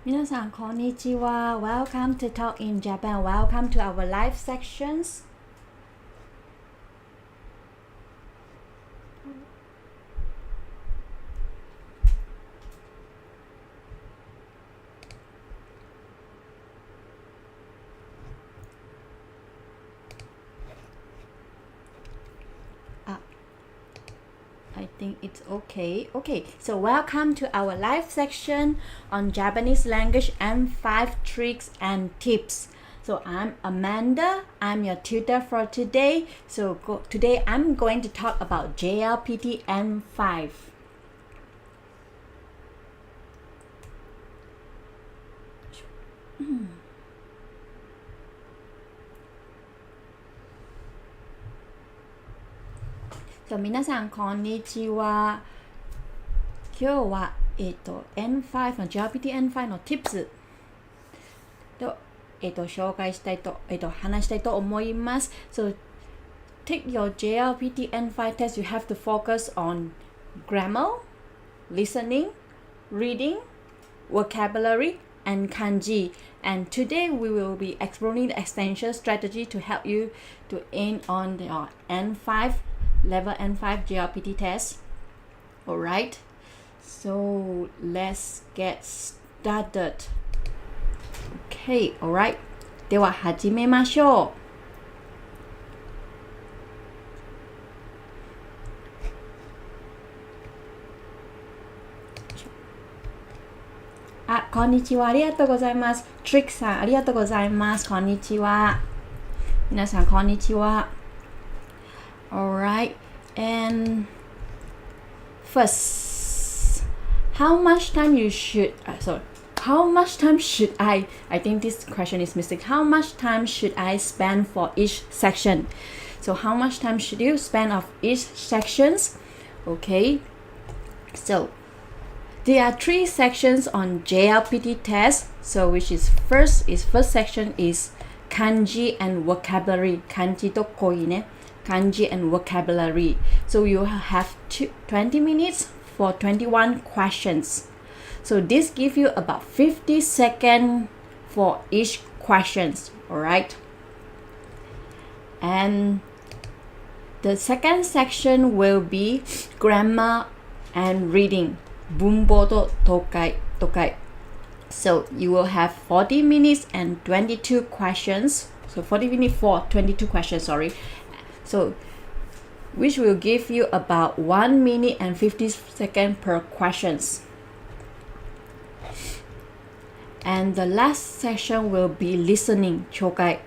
皆さんこんにちは。Welcome to Talk in Japan. Welcome to our live sections. I think it's okay. Okay, so welcome to our live section on Japanese language and 5 tricks and tips. So I'm Amanda. I'm your tutor for today. So today I'm going to talk about JLPT N5. So 皆さんこんにちは。今日はN5 の JLPT N5 の tips と紹介したいと話したいと思います。So take your JLPT N5 test. You have to focus on grammar, listening, reading, vocabulary, and kanji. And today we will be exploring the extension strategy to help you to aim on your N5 level N5 JLPT test. Alright, so let's get started. Okay, alright. では始めましょう。こんにちは。ありがとうございます。トリックさん、ありがとうございます。こんにちは。皆さん、こんにちは。Alright, and first, how much time should I think this question is missing. How much time should I spend for each section? So how much time should you spend of each sections? Okay, so there are 3 sections on JLPT test. So which is first section is kanji and vocabulary. Kanji to koi ne. Kanji and vocabulary. So you have 20 minutes for 21 questions. So this gives you about 50 seconds for each questions. Alright. And the second section will be grammar and reading. Bunbo to tokai. So you will have 40 minutes and 22 questions. So 40 minutes for 22 questions, sorry. So, which will give you about 1 minute and 50 seconds per questions. And the last section will be listening, chokai.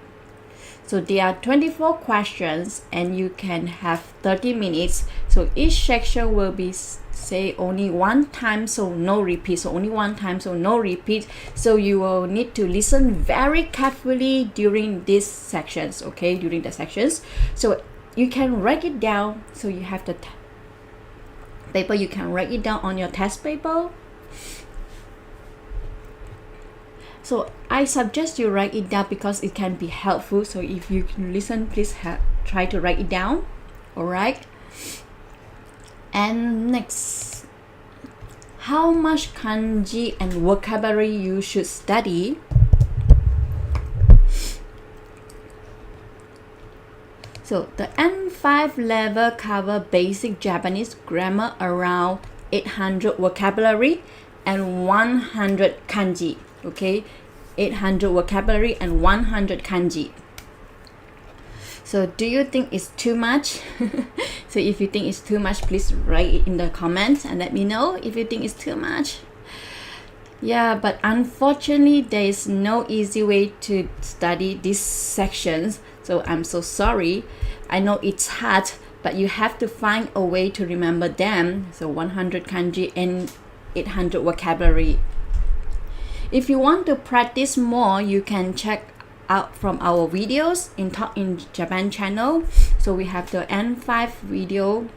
So there are 24 questions and you can have 30 minutes. So each section will be say only one time, so no repeat. So only one time, so no repeat. So you will need to listen very carefully during these sections, okay? During the sections. So you can write it down. So you have the paper, you can write it down on your test paper. So I suggest you write it down because it can be helpful. So if you can listen, please try to write it down. Alright. And next, how much kanji and vocabulary you should study? So the N5 level cover basic Japanese grammar around 800 vocabulary and 100 kanji. Okay, 800 vocabulary and 100 kanji. So do you think it's too much? So if you think it's too much, please write it in the comments and let me know if you think it's too much. Yeah, but unfortunately there is no easy way to study these sections. So I'm so sorry. I know it's hard, but you have to find a way to remember them. So 100 kanji and 800 vocabulary. If you want to practice more, you can check out from our videos in Talk in Japan channel. So we have the N5 video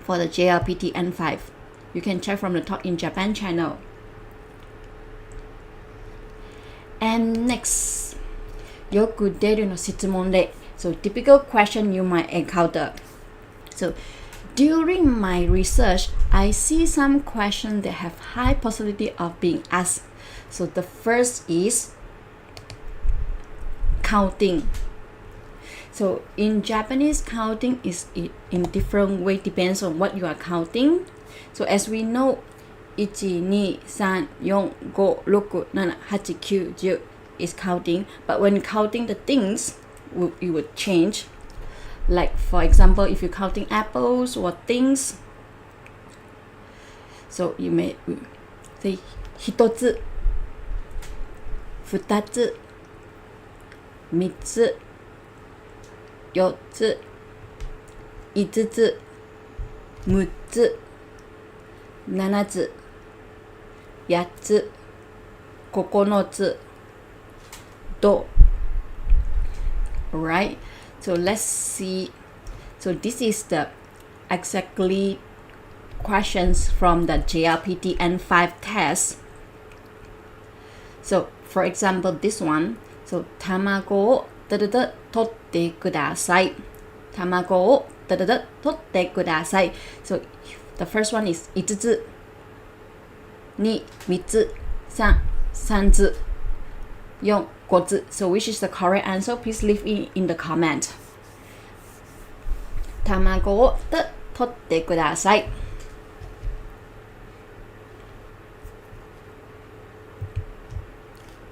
for the JLPT N5. You can check from the Talk in Japan channel. And next, よく出るの質問例. So typical question you might encounter. So during my research, I see some questions that have high possibility of being asked. So the first is counting. So in Japanese, counting is in different way, depends on what you are counting. So as we know, 1, 2, 3, 4, 5, 6, 7, 8, 9, 10 is counting. But when counting the things, it would change. Like for example, if you're counting apples or things, so you may say 1つ、2つ、3つ、4つ、5つ、6つ、7つ、8つ、9つ、と。Alright, so let's see. So this is the exactly questions from the JLPT N5 test. So for example, this one. So 卵を取ってください。卵を取ってください。So the first one is 5つ、2、3つ、3、3つ、4、5つ。So which is the correct answer? Please leave it in the comment. 卵を取ってください。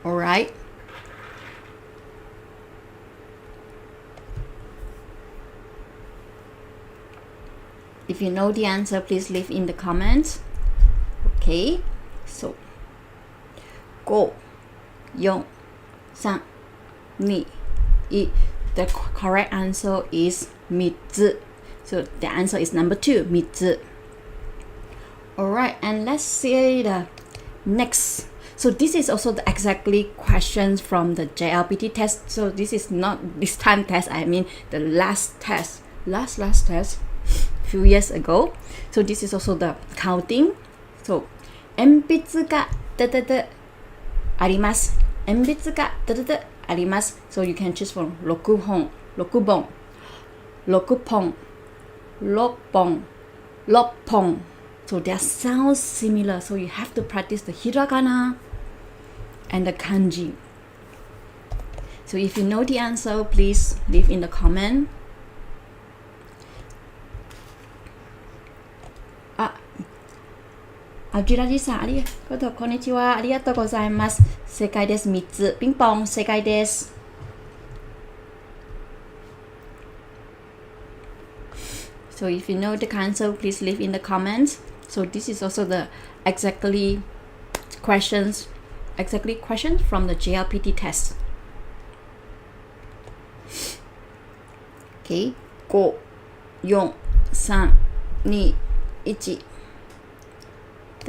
Alright. If you know the answer, please leave in the comments. Okay, so 5、4、3、2、1. The correct answer is 3つ. So the answer is number 2, 3つ. Alright, and let's see the next. So this is also the exactly questions from the JLPT test. So this is not this time test, I mean the last test. Last test few years ago. So this is also the counting. So 鉛筆があります。鉛筆があります。So you can choose from 6本、6本、6本、6本、6本。So they sound similar. So you have to practice the hiragana and the kanji. So if you know the answer, please leave in the comment. アジラジさん、ありがとう、こんにちは。ありがとうございます。正解です。3つ。ピンポン、正解です。So if you know the answer, please leave in the comments. So this is also the exactly questions from the JLPT test. Okay, 5、4、3、2、1。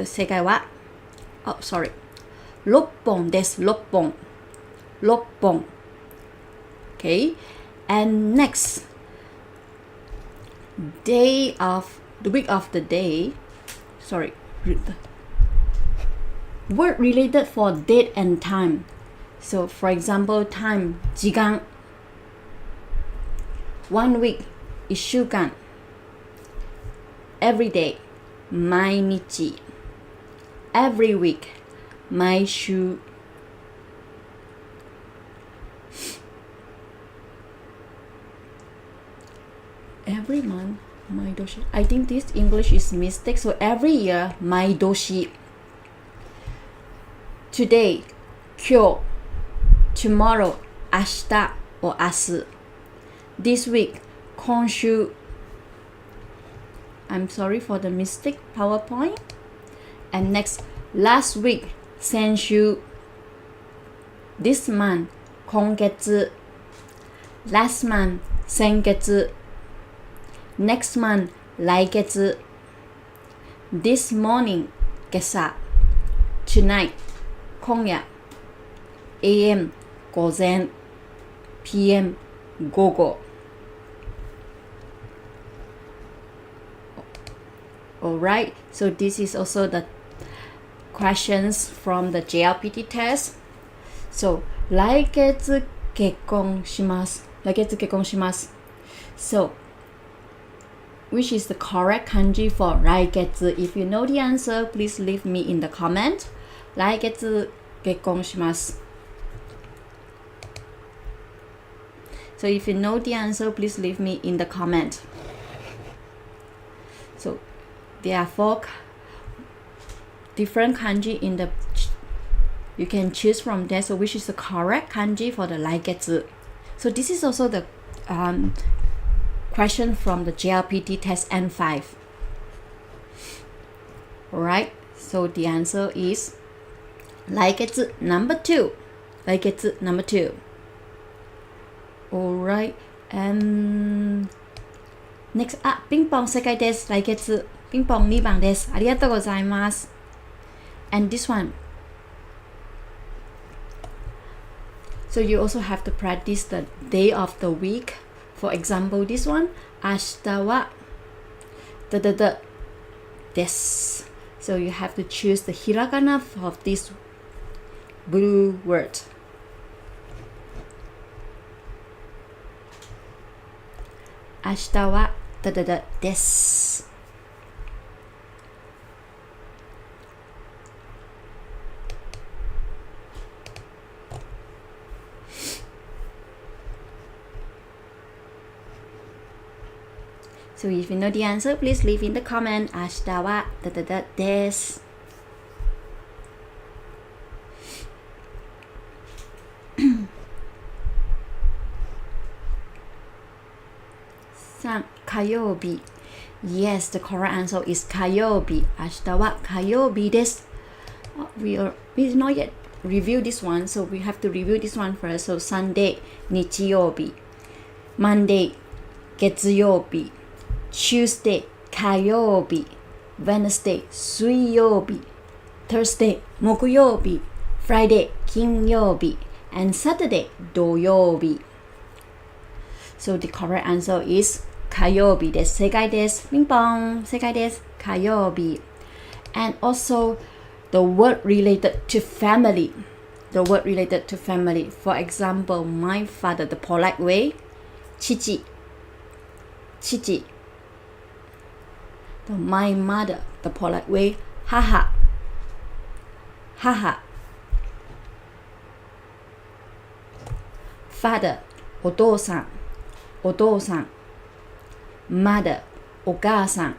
正解は、6本です。6本。6本。Okay, and next, the week of the day, word related for date and time. So for example, time, 時間。1 week, 1週間。every day, 毎日。every week, 毎週。every month, 毎年。I think this English is mistake. So every year, 毎年。today, 今日。tomorrow, 明日 or 明日。this week, 今週。I'm sorry for the mistake, PowerPoint. And next, last week, 先週。this month, 今月。last month, 先月。next month, 来月。this morning, 今朝。tonight, 今夜。AM, 午前。PM, 午後。Alright, so this is also the questions from the JLPT test. So, 来月結婚します。来月結婚します。So, which is the correct kanji for 来月? If you know the answer, please leave me in the comment. 来月結婚します。So if you know the answer, please leave me in the comment. So there are 4 different kanji in the. You can choose from there. So which is the correct kanji for the 来月? So this is also the question from the JLPT test N5. Alright. So the answer is 来月 number 2. 来月 number 2. Alright. And next ピンポン正解です。来月ピンポン2番です。ありがとうございます。And this one. So you also have to practice the day of the week. For example, this one. 明日はです。So you have to choose the hiragana of this blue word. 明日はです。So if you know the answer, please leave in the comment. 明日はです。3. 火曜日 Yes, the correct answer is 火曜日。明日は火曜日です。We did not yet review this one, so we have to review this one first. So Sunday 日曜日 Monday 月曜日Tuesday 火曜日 Wednesday 水曜日 Thursday 木曜日 Friday 金曜日 and Saturday 土曜日 So the correct answer is 火曜日です。正解です。ピンポン正解です。火曜日 And also the word related to family. The word related to family. For example, my father, the polite way 父 My mother, the polite way 母 Father, お父さん Mother, お母さん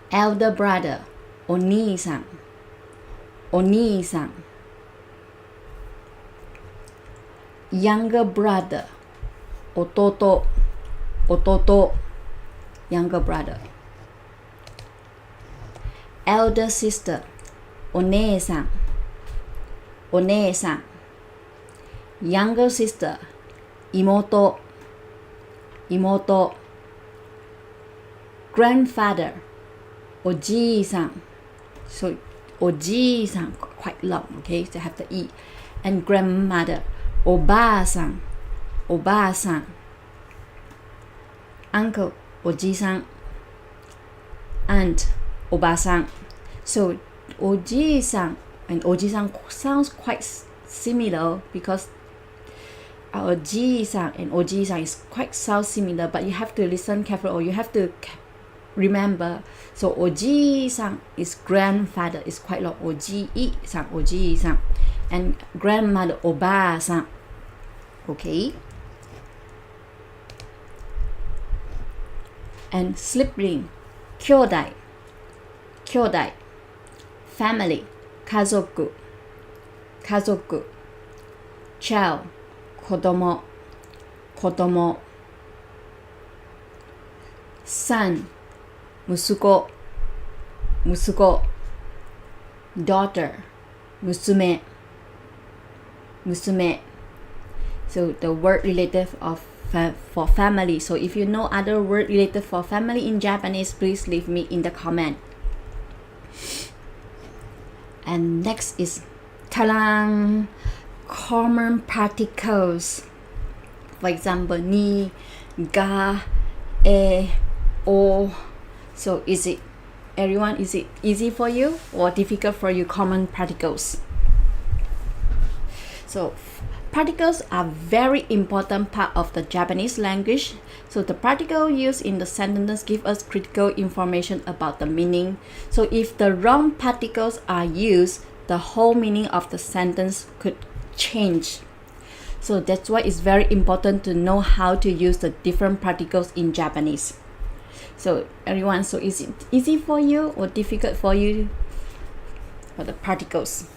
Elder brother, お兄さん Younger brother, 弟 Younger brother. Elder sister, お姉さん Younger sister, 妹 Grandfather, おじいさん So おじいさん quite long, okay? To have the E. And grandmother, おばあさん Uncle, おじいさん Aunt, おばあさん So おじいさん and おじいさん sounds quite similar because our じいさん and おじいさん is quite sound similar, but you have to listen carefully or you have to remember. So おじいさん is grandfather, is quite long. おじいさん and grandmother おばあさん Okay. And sibling 兄弟 family 家族 child 子供 son 息子 daughter 娘 So the word related for family. So if you know other word related for family in Japanese, please leave me in the comment. And next is talang common particles. For example, ni, ga, e, o. So is it easy for you or difficult for you common particles? So particles are very important part of the Japanese language. So the particle used in the sentence give us critical information about the meaning. So if the wrong particles are used, the whole meaning of the sentence could change. So that's why it's very important to know how to use the different particles in Japanese. So everyone, so is it easy for you or difficult for you for the particles?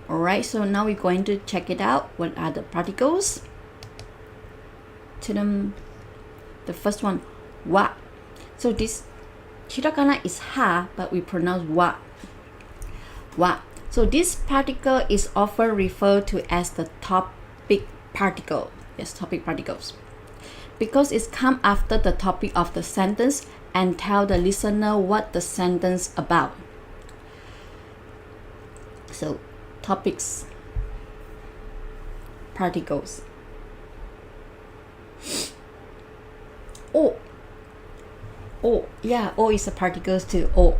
Alright, so now we're going to check it out. What are the particles? To them, the first one, wa. So this hiragana is ha, but we pronounce wa. Wa. So this particle is often referred to as the topic particle. Yes, topic particles. Because it's come after the topic of the sentence and tell the listener what the sentence about. So topics, particles. O, yeah, O is a particles too. O,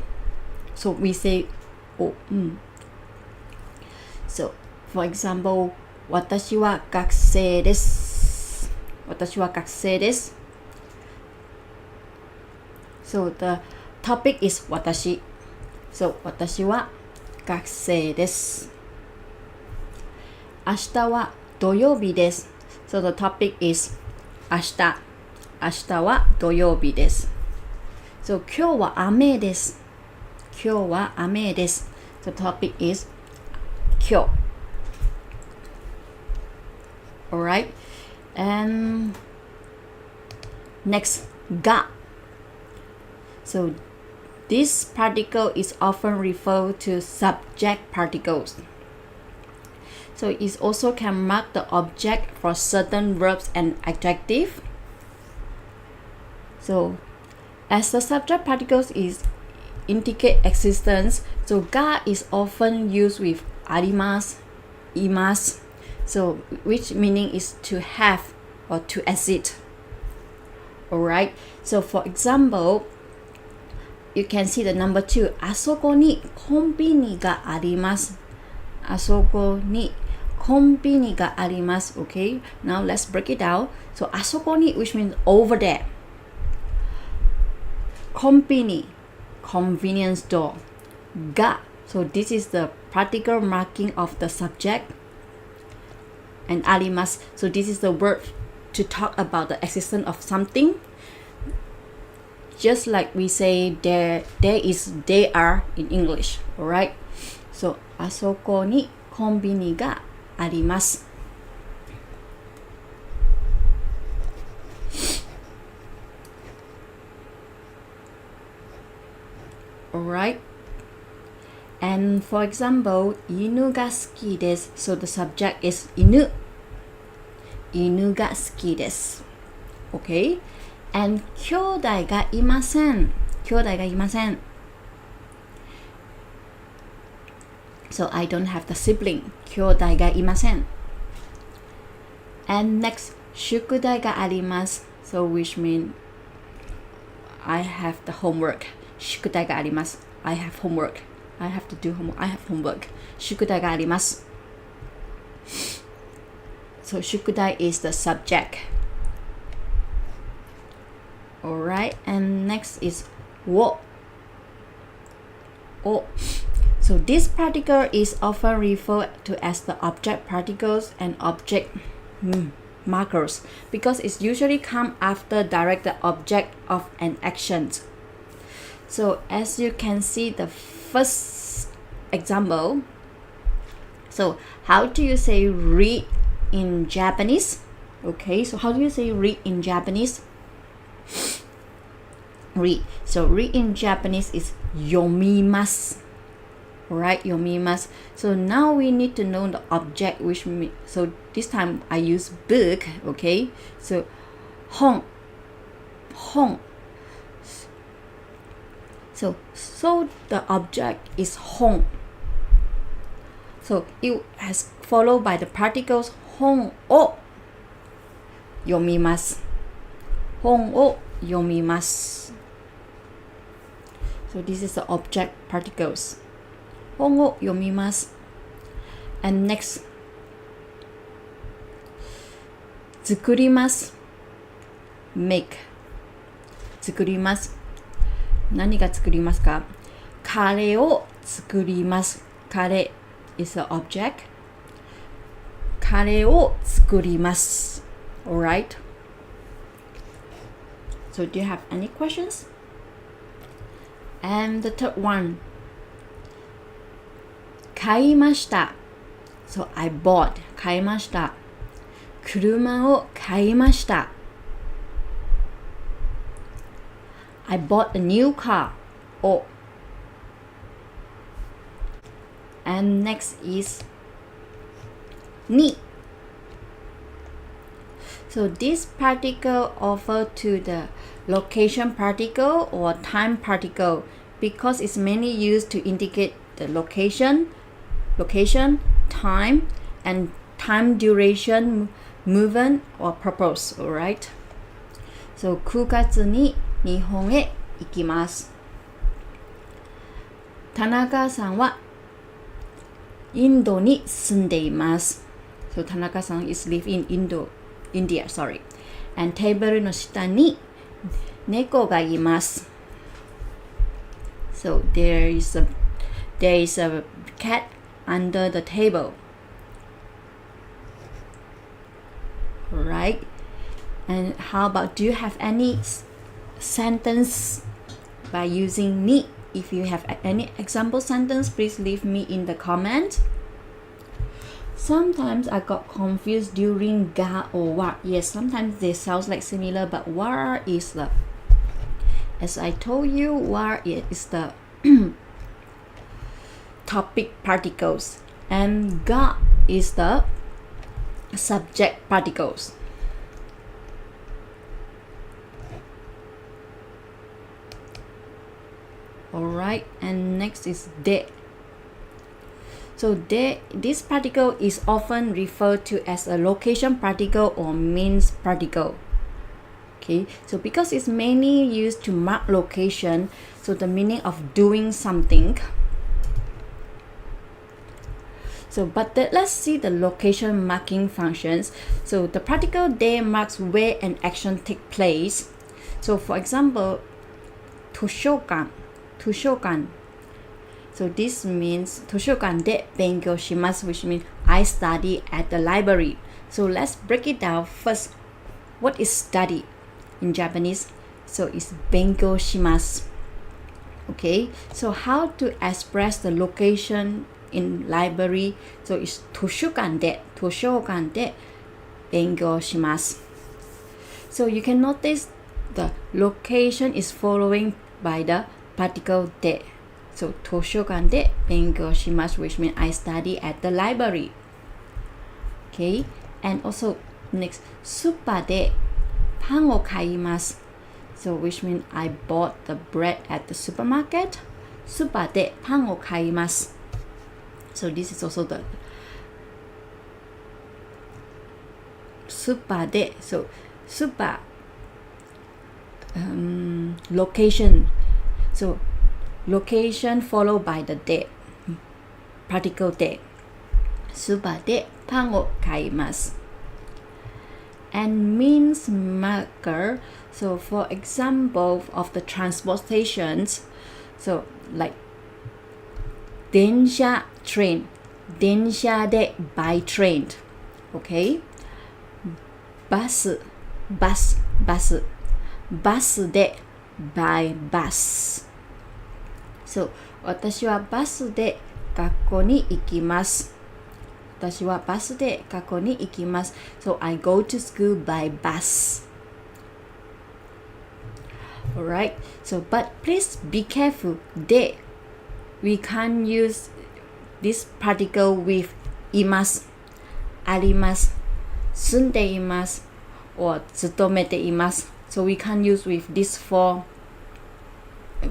so we say O. So for example, 私は学生です。私は学生です。So the topic is 私。So 私は学生です。明日は土曜日です。So the topic is 明日。明日は土曜日です。So 今日は雨です。今日は雨です。The topic is 今日。Alright. And next, が。So this particle is often referred to subject particles. So it also can mark the object for certain verbs and adjectives. So as the subject particles is indicate existence, so ga is often used with arimasu, imasu, so which meaning is to have or to exist. Alright, so for example, you can see the number 2. あそこにコンビニがあります。あそこにコンビニがあります。Okay, now let's break it down. So あそこに which means over there. コンビニ convenience store. が so this is the particle marking of the subject. And あります so this is the word to talk about the existence of something. Just like we say there is, they are in English, alright? So あそこにコンビニがあります。Alright? And for example, 犬が好きです。So the subject is 犬。犬が好きです。Okay? And 兄弟がいません。兄弟がいません。So I don't have the sibling. 兄弟がいません。And next, 宿題があります。So which mean I have the homework. 宿題があります。I have homework. I have to do homework. I have homework. 宿題があります。So 宿題 is the subject. Alright, and next is を。So this particle is often referred to as the object particles and object markers because it usually comes after direct object of an action. So as you can see the first example, so how do you say read in Japanese? Okay, so how do you say read in Japanese? Read. So read in Japanese is 読みます. Alright, 読みます. So now we need to know the object which means, so this time I use book, okay? So 本. So the object is 本. So it has followed by the particles 本を読みます. 本を読みます. So this is the object particles. 本を読みます. And next, 作ります make 作ります何が作りますかカレーを作りますカレー is the object カレーを作ります Alright So do you have any questions? And the third one 買いました So I bought 買いました車を買いました I bought a new car を And next is に So this particle refers to the location particle or time particle because it's mainly used to indicate the location, time, and time duration, movement, or purpose. Alright? So 9月に日本へ行きます。田中さんはインドに住んでいます。So 田中さん is live in India, sorry. And テーブルの下に猫がいます。So there is a cat under the table. Alright. And how about, do you have any sentence by using ni? If you have any example sentence, please leave me in the comment. Sometimes I got confused during ga or wa. Yes, sometimes they sound like similar, but wa is the, as I told you, wa is the topic particles, and ga is the subject particles. Alright, and next is de. So this particle is often referred to as a location particle or means particle. Okay, so because it's mainly used to mark location, so the meaning of doing something. So let's see the location marking functions. So the particle de marks where an action takes place. So for example, 図書館 So this means 図書館で勉強します which means I study at the library. So let's break it down first. What is study in Japanese? So it's 勉強します Okay, so how to express the location in library? So it's 図書館で勉強します So you can notice the location is following by the particle de. So 図書館で勉強します which means I study at the library. Okay, and also next スーパーでパンを買います So which means I bought the bread at the supermarket. スーパーでパンを買います So this is also the スーパーで So スーパーlocation. So location followed by the de particle de スーパーでパンを買います And means marker. So for example of the transportations, so like 電車 train 電車で by train. Okay, バスで by bus. So 私はバスで学校に行きます So I go to school by bus. Alright, so but please be careful. De, we can't use this particle with いますあります住んでいます or 勤めています So we can't use with these four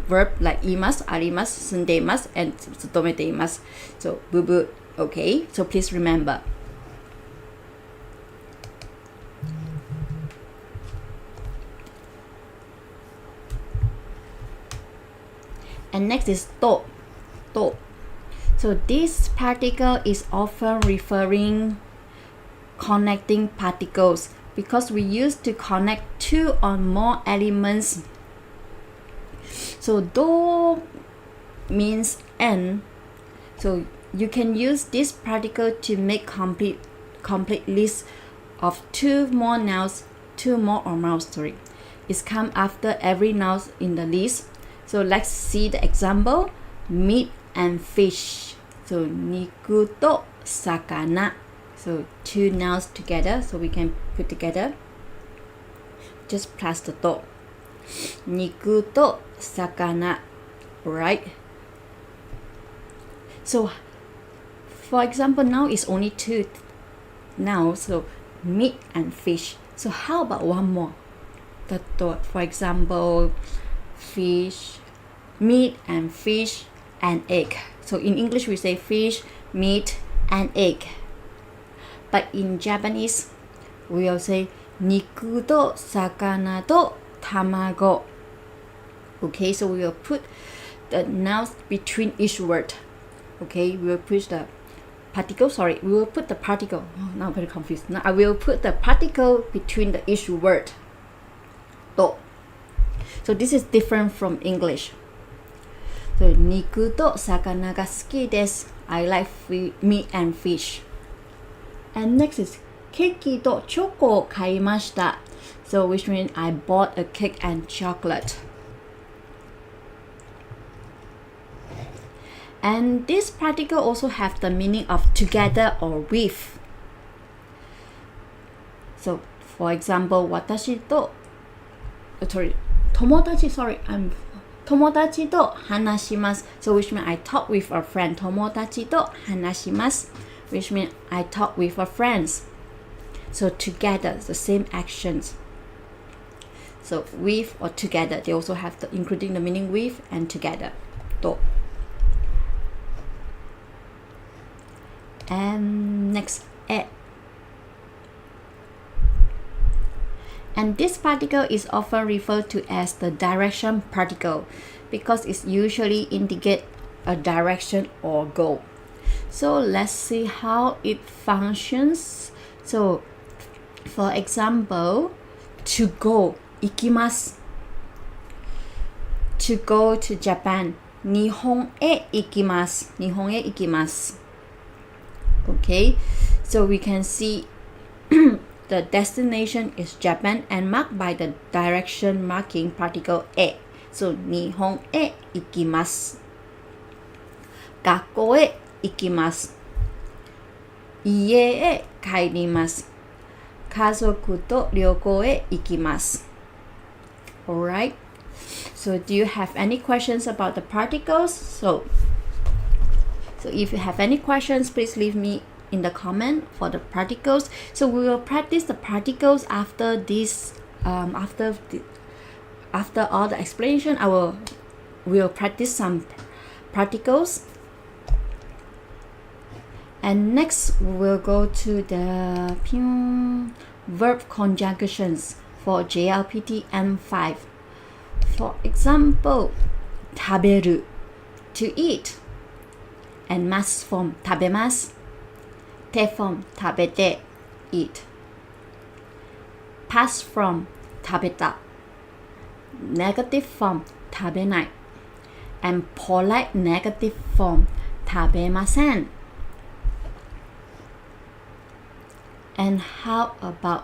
verb like いますあります住んでいます and 勤めています So boo boo. Okay, so please remember. And next is to. So this particle is often referring connecting particles because we use to connect two or more elements. So do means and, so you can use this particle to make complete list of two more nouns, It's come after every noun in the list. So let's see the example. Meat and fish. So 肉と魚. So two nouns together, so we can put together. Just plus the と. 肉と魚. Right? So for example, now it's only two nouns, so meat and fish. So how about one more? For example, fish, meat and fish and egg. So in English we say fish, meat and egg. But in Japanese we will say 肉と魚と卵. Okay, so we will put the nouns between each word. Okay, we will put the particle. Oh, now I'm very confused. Now I will put the particle between each word. と. So this is different from English. So 肉と魚が好きです. I like meat and fish. And next is ケーキとチョコを買いました. So which means I bought a cake and chocolate. And this particle also have the meaning of together or with. So for example, 友達と話します. So which means I talk with a friend. 友達と話します. Which means I talk with a friend. So together, the same actions. So with or together, they also have including the meaning with and together. と. And next, え. And this particle is often referred to as the direction particle because it usually indicates a direction or goal. So let's see how it functions. So for example, to go, 行きます. To go to Japan, 日本へ行きます. 日本へ行きます. Okay, so we can see the destination is Japan and marked by the direction marking particle へ. So 日本へ行きます. 学校へ行きます. 家へ帰ります. 家族と旅行へ行きます. Alright, so do you have any questions about the particles? So if you have any questions, please leave me in the comment for the particles. So we will practice the particles after this. After all the explanation, we will practice some particles. And next, we will go to the verb conjugations for JLPT N5. For example, 食べる to eat. And mas form 食べます. Te form 食べて eat. Past form 食べた. Negative form 食べない. And polite negative form 食べません. And how about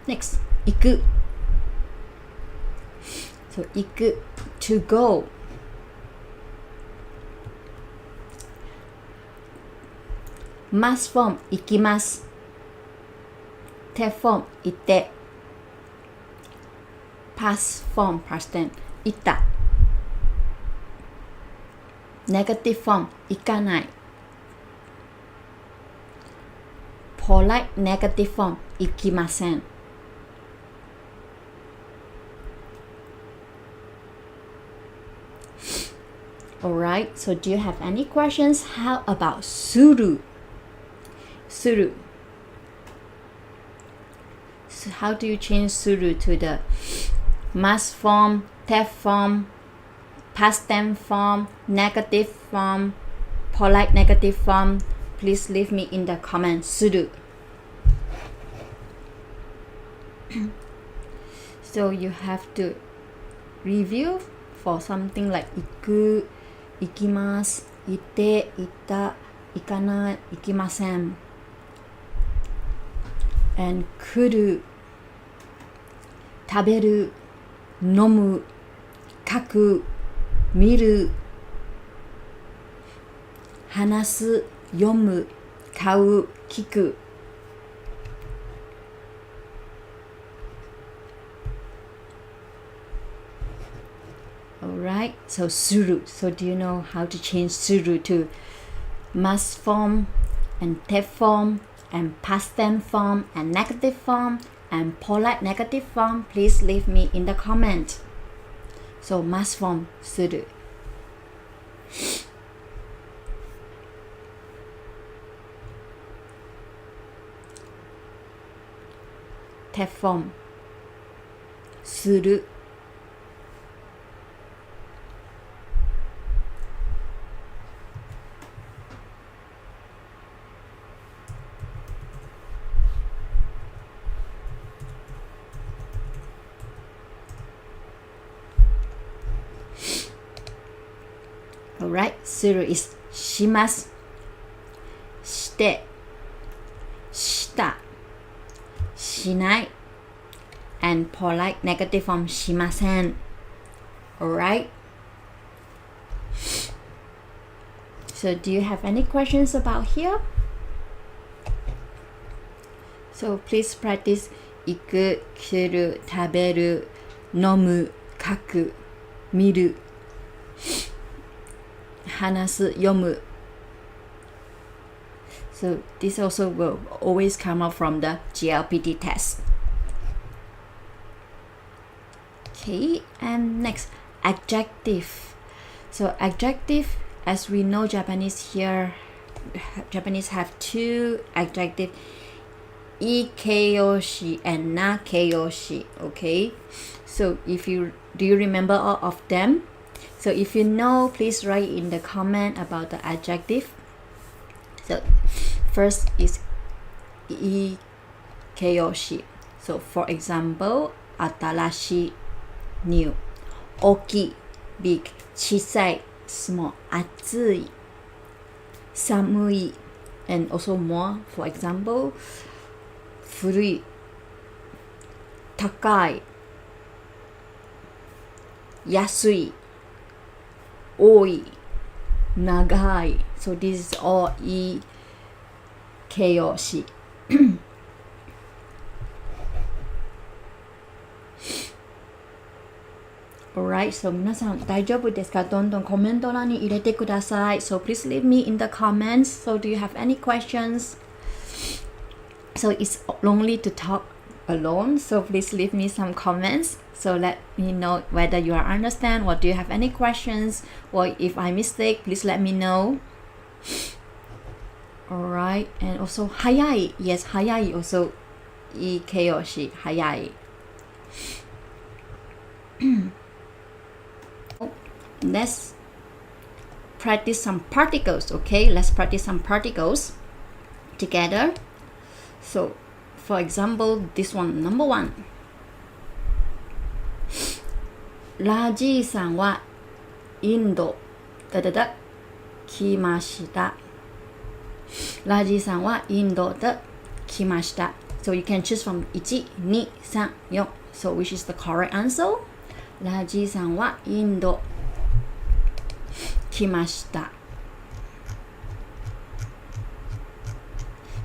next, 行く. So 行く to go. Mas form 行きます. Te form 行って. Past form past tense 行った. Negative form 行かない. Polite negative form 行きません. Alright, so do you have any questions? How about する? する. So how do you change する to the mas form, te form, past tense form, negative form, polite negative form? Please leave me in the comments. する. So you have to review for something like 行く、行きます、行って、行った、行かない、行きません。and 来る、食べる、飲む、書く、見る、話す、読む、買う、聞く。Alright, so する。So do you know how to change する to must form and tep form and past tense form and negative form and polite negative form? Please leave me in the comment. So must form する。tep form する。Alright, する is します、して、した、しない and polite negative form しません。Alright? So do you have any questions about here? So please practice 行く、来る、食べる、飲む、書く、見る、話す、読む。So this also will always come out from the JLPT test. Okay, and next, adjective. So adjective, as we know Japanese here, Japanese have two adjective, い形容詞 and な形容詞. Okay, so do you remember all of them? So if you know, please write in the comment about the adjective. So first is い形容詞. So for example, 新しい new, 大きい big, 小さい small, 暑い 寒い and also more. For example, 古い高い安い多い長い So this is all い形容詞Alright, so 皆さん大丈夫ですか？どんどんコメント欄に入れてください。So please leave me in the comments. So do you have any questions? So it's lonely to talk alone. So please leave me some comments. So let me know whether you understand or do you have any questions. Or if I mistake, please let me know. Alright, and also 早い Yes, 早い also いい形容詞早いLet's practice some particles, okay? Let's practice some particles together. So, for example, this one, number one. ラジーさんはインド来ました。ラジーさんはインドで来ました。So you can choose from 1、2、3、4. So which is the correct answer? ラジーさんはインド来ました。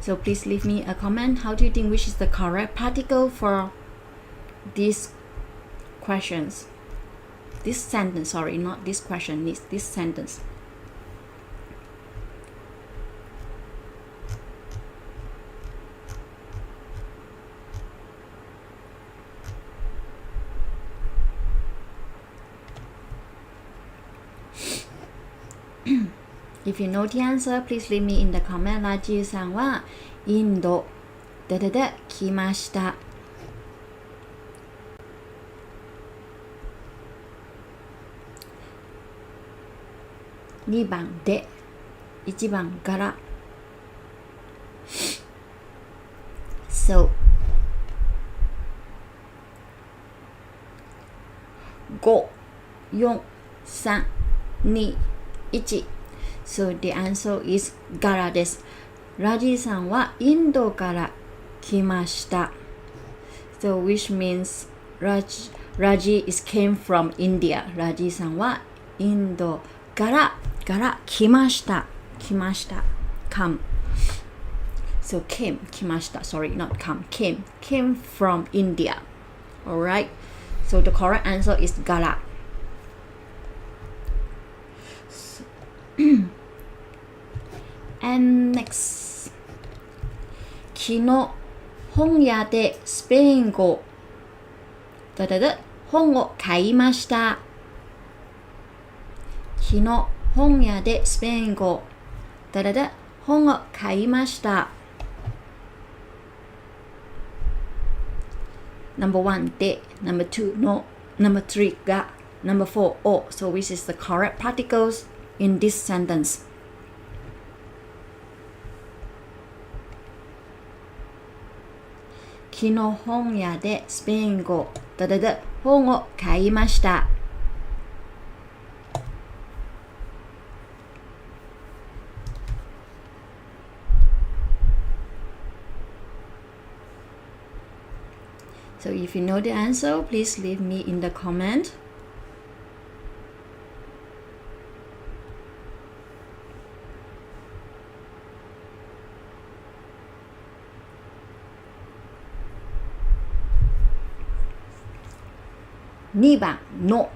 So please leave me a comment. How do you think which is the correct particle for these questions? This sentence, sorry, not this question, this sentence. If you know the answer, please leave me in the comment. ラジーさんはインドで来ました。2番で1番から So 5、4、3、2、1。So the answer is ガラです。ラジさんはインドから来ました。So which means Raji is came from India. ラジさんはインドから来ました。come. So came 来ました。Sorry, not come. Came from India. Alright. So the correct answer is ガラ。And next. 昨日本屋でスペイン語本を買いました。昨日本屋でスペイン語本を買いました。Number 1で Number 2 の Number 3が Number 4 を So which is the correct particles in this sentence? 昨日本屋でスペイン語本を買いました。So if you know the answer, please leave me in the comment. (2 番の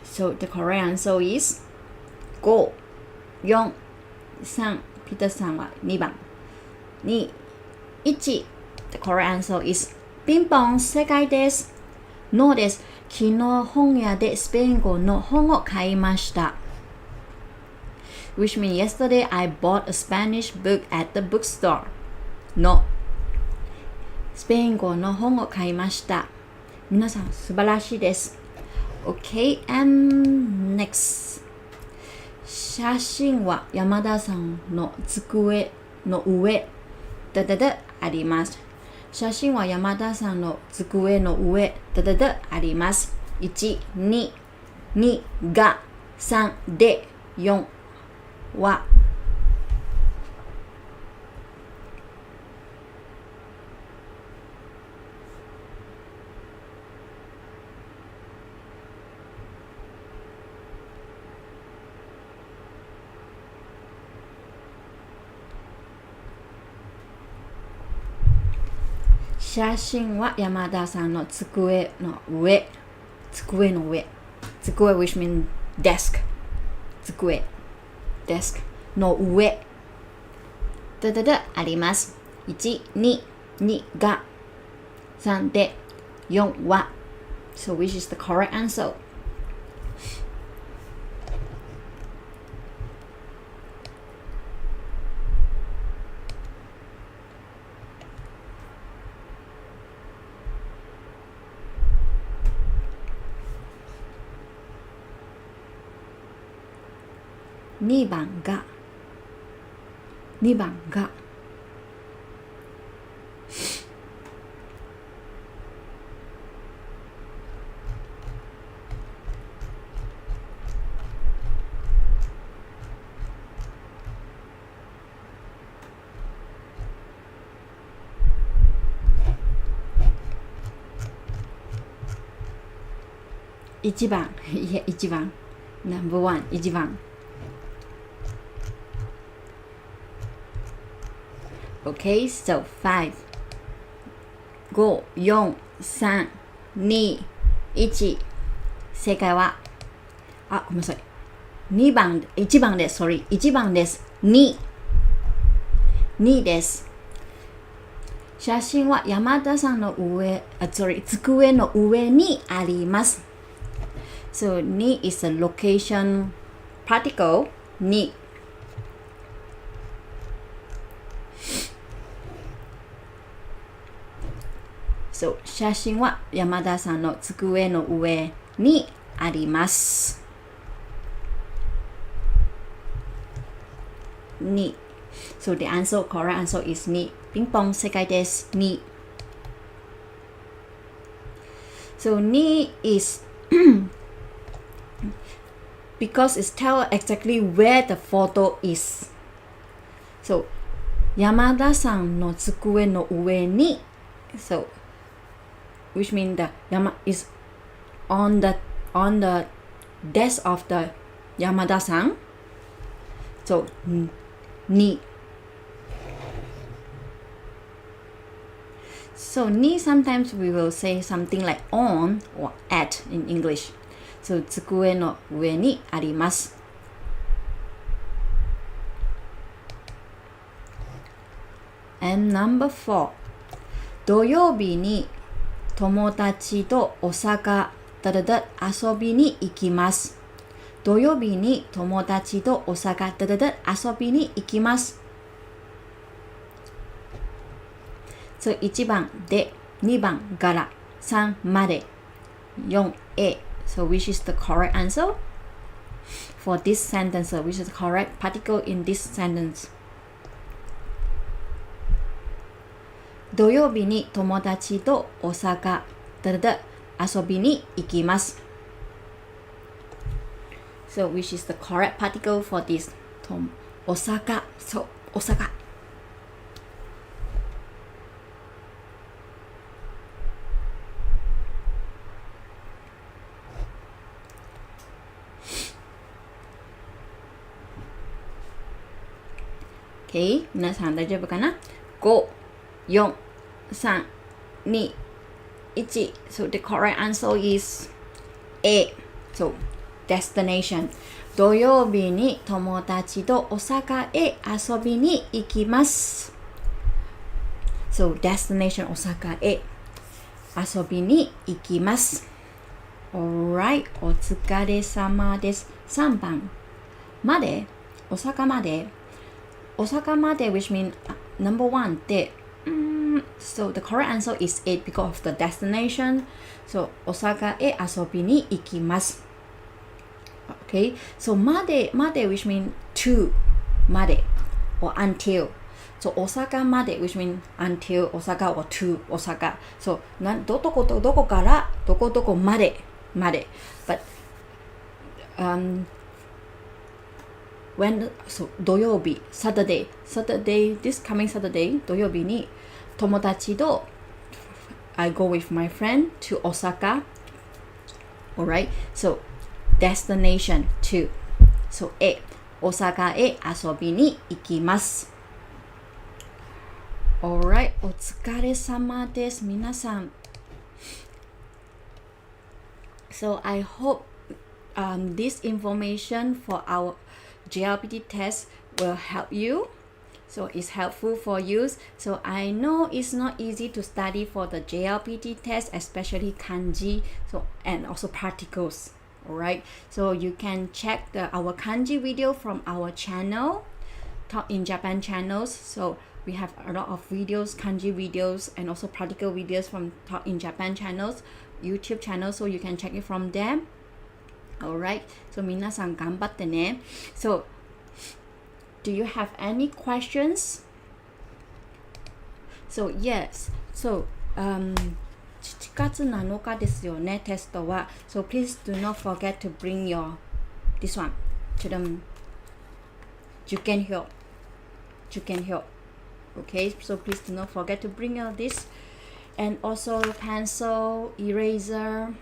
So the correct answer is 5、4、3ピーターさんは2番2、1 The correct answer is ピンポン正解です。No です。昨日本屋でスペイン語の本を買いました。Which means yesterday I bought a Spanish book at the bookstore. No. スペイン語の本を買いました。皆さん素晴らしいです。Okay, and next. 写真は山田さんの机の上あります。写真は山田さんの机の上あります。1、2、2が3で4は写真は山田さんの机の上 which means desk 机デスクの上あります。1、2、2が3で4は So which is the correct answer? 2番が1番いや1番 No.1 1番Okay, so 5 5、4、3、2、1正解はごめんなさい1番です Sorry 1番です2です。写真は山田さんの机の上にあります。So 2 is a location particle 2そう写真は山田さんの机の上にあります。2 So the correct answer is 2ピンポン正解です。2 So 2 is because it tells exactly where the photo is. So 山田さんの机の上に So which means the Yama is on the desk of the Yamada-san. So 2 So 2 sometimes we will say something like on or at in English. So 机の上にあります。And number 4土曜日に友達と大阪遊びに行きます。土曜日に友達と大阪遊びに行きます。So 1番で、2番から3まで、4A. So which is the correct answer for this sentence? Which is the correct particle in this sentence? 土曜日に友達と大阪遊びに行きます。So which is the correct particle for this? 大阪。So 大阪。Okay, 皆さん大丈夫かな ?5、4、3、2、1. So the correct answer is A. So destination. 土曜日に友達と大阪へ遊びに行きます。So destination 大阪へ遊びに行きます。Alright, お疲れ様です。3番まで、大阪まで。大阪まで which means number 1で、So the correct answer is 8 because of the destination. So 大阪へ遊びに行きます。Okay, so まで which means to まで or until. So 大阪まで which means until 大阪 or to 大阪。So どこからどこまで。But when so 土曜日 Saturday this coming Saturday 土曜日に友達と I go with my friend to Osaka. Alright, so destination to. So A 大阪へ遊びに行きます。Alright, お疲れ様です皆さん。So I hope this information for our JLPT test will help you. So it's helpful for you. So I know it's not easy to study for the JLPT test, especially kanji, so and also particles. Alright, so you can check our kanji video from our channel, Talk in Japan channels. So we have a lot of videos, kanji videos, and also particle videos from Talk in Japan channels, YouTube channel. So you can check it from them. Alright, so 皆さん頑張ってね。So, do you have any questions? So, yes. So, 7月7日ですよね、テストは。So, please do not forget to bring your, this one, to the 受験票。Okay, so please do not forget to bring your this. And also pencil, eraser.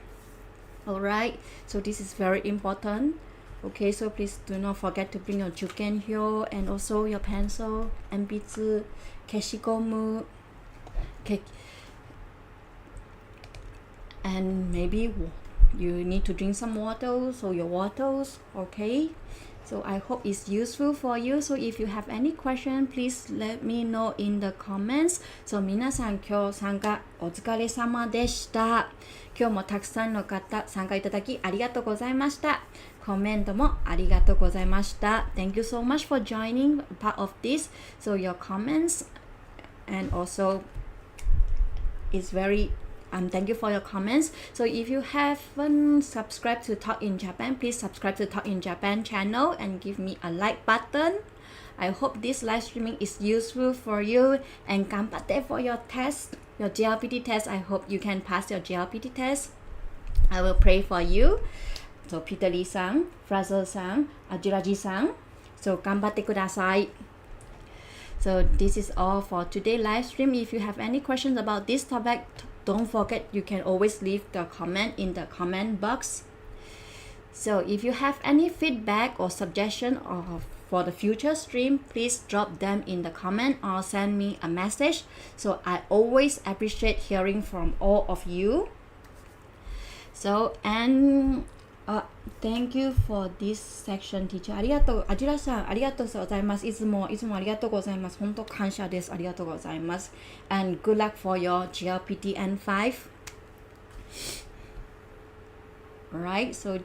Alright, so this is very important. Okay, so please do not forget to bring your 受験票 and also your pencil, 鉛筆、消しゴム、and maybe you need to drink some water, so your waters, okay? So I hope it's useful for you. So if you have any question, please let me know in the comments. So 皆さん今日参加お疲れ様でした。今日もたくさんの方参加いただきありがとうございました。コメントもありがとうございました。Thank you so much for joining part of this. So your comments and also is very thank you for your comments. So if you haven't subscribed to Talk in Japan, please subscribe to Talk in Japan channel and give me a like button. I hope this live streaming is useful for you and 頑張って for your test, your JLPT test. I hope you can pass your JLPT test. I will pray for you. So Peter Lee さん、フラザーさん、アジュラジさん。So 頑張ってください。So this is all for today live stream. If you have any questions about this topic, don't forget you can always leave the comment in the comment box. So if you have any feedback or suggestion for the future stream, please drop them in the comment or send me a message. So I always appreciate hearing from all of you. So and thank you for this section, teacher. ありがとう。アジュラさん、ありがとうございます。いつもありがとうございます。本当感謝です。ありがとうございます。And good luck for your JLPT N5. Alright, so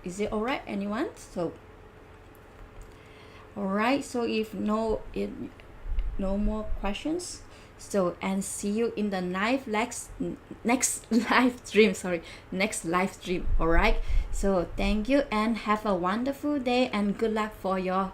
is it alright, anyone? So, alright, so if no more questions, so and see you in the next live stream. Alright, so thank you and have a wonderful day and good luck for your